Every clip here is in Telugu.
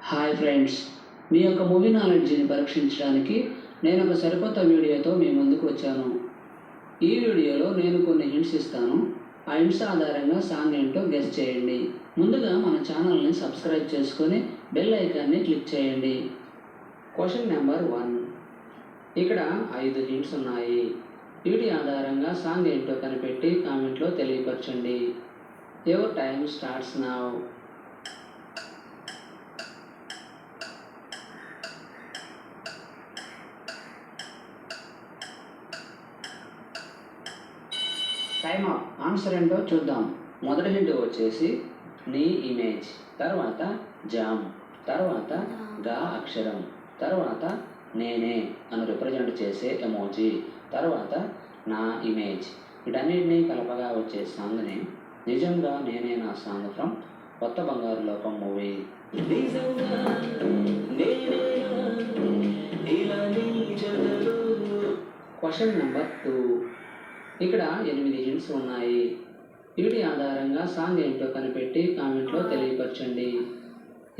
హాయ్ ఫ్రెండ్స్, మీ యొక్క మూవీ నాలెడ్జ్ని పరీక్షించడానికి నేను ఒక సరికొత్త వీడియోతో మీ ముందుకు వచ్చాను. ఈ వీడియోలో నేను కొన్ని హింట్స్ ఇస్తాను. ఆ హింట్స్ ఆధారంగా సాంగ్ ఏంటో గెస్ చేయండి. ముందుగా మన ఛానల్ని సబ్స్క్రైబ్ చేసుకొని బెల్ ఐకాన్ని క్లిక్ చేయండి. Question number 1. ఇక్కడ 5 హింట్స్ ఉన్నాయి. వీటి ఆధారంగా సాంగ్ ఏంటో కనిపెట్టి కామెంట్లో తెలియపరచండి. Your time starts now. Time up. Answer ఏంటో చూద్దాం. మొదటి హింట్ వచ్చేసి నీ ఇమేజ్, తర్వాత జామ్, తర్వాత గా అక్షరం, తర్వాత నేనే అని రిప్రజెంట్ చేసే ఎమోజీ, తర్వాత నా ఇమేజ్. వీటన్నిటినీ కలపగా వచ్చే సాంగ్ని నిజంగా నేనే నా సాంగ్ ఫ్రమ్ కొత్త బంగారు లోకం మూవీ. Question number 2. ఇక్కడ 8 హింట్స్ ఉన్నాయి. వీటి ఆధారంగా సాంగ్ ఏంటో కనిపెట్టి కామెంట్లో తెలియపరచండి.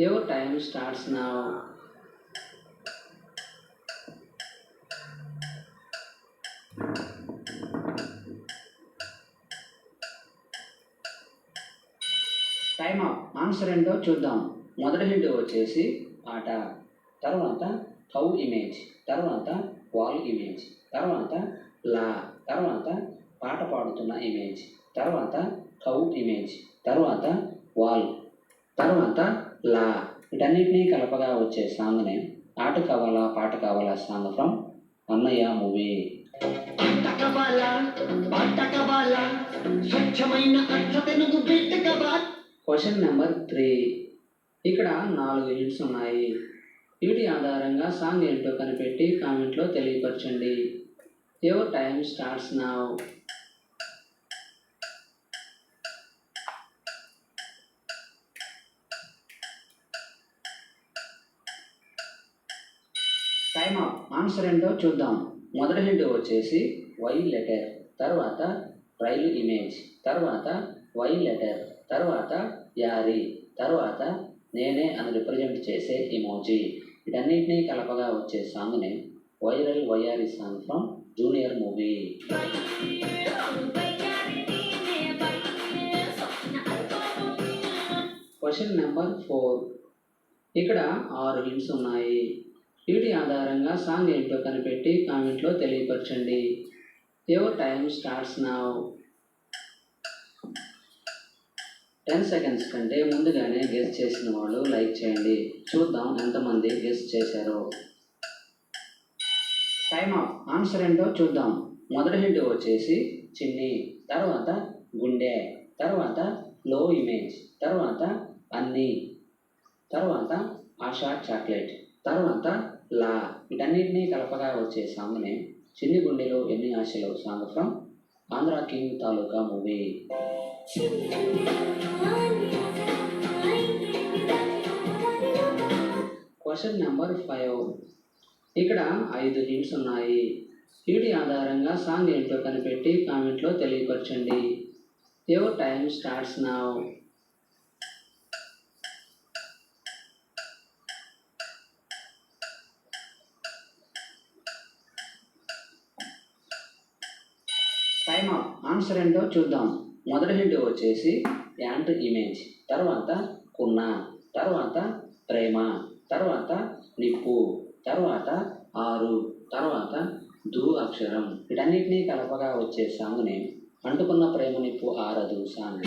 Your time starts now. Time up. Answer ఏంటో చూద్దాం. మొదటి హింట్ వచ్చేసి పాట, తర్వాత హౌ ఇమేజ్, తర్వాత వాల్ ఇమేజ్, తర్వాత లా, తర్వాత పాట పాడుతున్న ఇమేజ్, తర్వాత కౌ ఇమేజ్, తర్వాత వాల్, తర్వాత లా. వీటన్నిటినీ కలపగా వచ్చే సాంగ్ని ఆట కావాలా పాట కావాలా సాంగ్ ఫ్రమ్ అన్నయ్య మూవీ. Question number 3. ఇక్కడ 4 హింట్స్ ఉన్నాయి. వీటి ఆధారంగా సాంగ్ ఏంటో కనిపెట్టి కామెంట్లో తెలియపరచండి. Your time starts now. Time up. Answer ఏంటో చూద్దాం. మొదటి హింట్ వచ్చేసి వై లెటర్, తర్వాత రైలు ఇమేజ్, తర్వాత వై లెటర్, తర్వాత యారీ, తర్వాత నేనే అని రిప్రజెంట్ చేసే ఇమోజీ. వీటన్నిటినీ కలపగా వచ్చే సాంగ్ని viral Y R E song from Junior movie. Question number 4. ఇక్కడ 6 హింట్స్ ఉన్నాయి. వీటి ఆధారంగా సాంగ్ ఏంటో కనిపెట్టి కామెంట్లో తెలియపరచండి. Your time starts now. 10 seconds కంటే ముందుగానే గెస్ చేసిన వాళ్ళు లైక్ చేయండి. చూద్దాం ఎంతమంది గెస్ చేశారో. Time up. ఆన్సర్ ఏంటో చూద్దాం. మొదటి హింట్ వచ్చేసి చిన్ని, తర్వాత గుండె, తర్వాత లో ఇమేజ్, తర్వాత అన్నీ, తర్వాత ఆశా చాక్లెట్, తర్వాత లా. వీటన్నిటినీ కలపగా వచ్చే సాంగ్ని చిన్ని గుండెలో ఎన్ని ఆశలు song from Andhra king taluka movie. Question number 5. ఇక్కడ 5 హింట్స్ ఉన్నాయి. వీటి ఆధారంగా సాంగ్ ఏంటో కనిపెట్టి కామెంట్లో తెలియపరచండి. Your time starts now. Time up. Answer ఏంటో చూద్దాం. మొదటి హింట్ వచ్చేసి యాంట్ ఇమేజ్, తర్వాత కున్న, తర్వాత ప్రేమ, తర్వాత నిప్పు, తర్వాత 6, తర్వాత దు అక్షరం. వీటన్నిటినీ కలపగా వచ్చే సాంగ్ని అంటుకున్న ప్రేమ నిప్పు ఆరదు సాంగ్.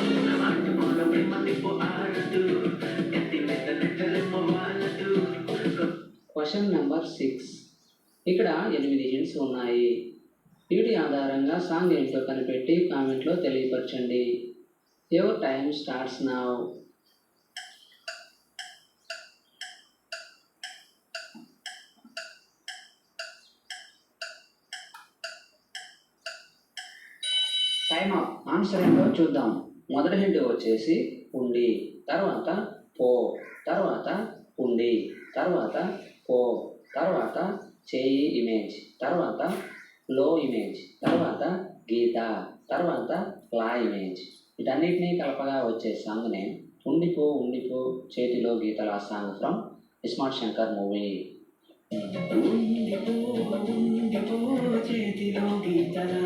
Question number 6. ఇక్కడ 8 హింట్స్ ఉన్నాయి. వీటి ఆధారంగా సాంగ్ ఏంటో కనిపెట్టి కామెంట్లో తెలియపరచండి. Your time starts now. Time up. Answer ఏంటో చూద్దాం. మొదటి హింట్ వచ్చేసి ఉండి, తర్వాత పో, తర్వాత ఉండి, తర్వాత పో, తర్వాత చేయి ఇమేజ్, తర్వాత లో ఇమేజ్, తర్వాత గీత, తర్వాత లా ఇమేజ్. వీటన్నిటినీ కలపగా వచ్చే సాంగ్ని ఉండిపో ఉండిపో చేతిలో గీతల song from iSmart Shankar movie. ఉండిపో ఉండిపో చేతిలో గీతలా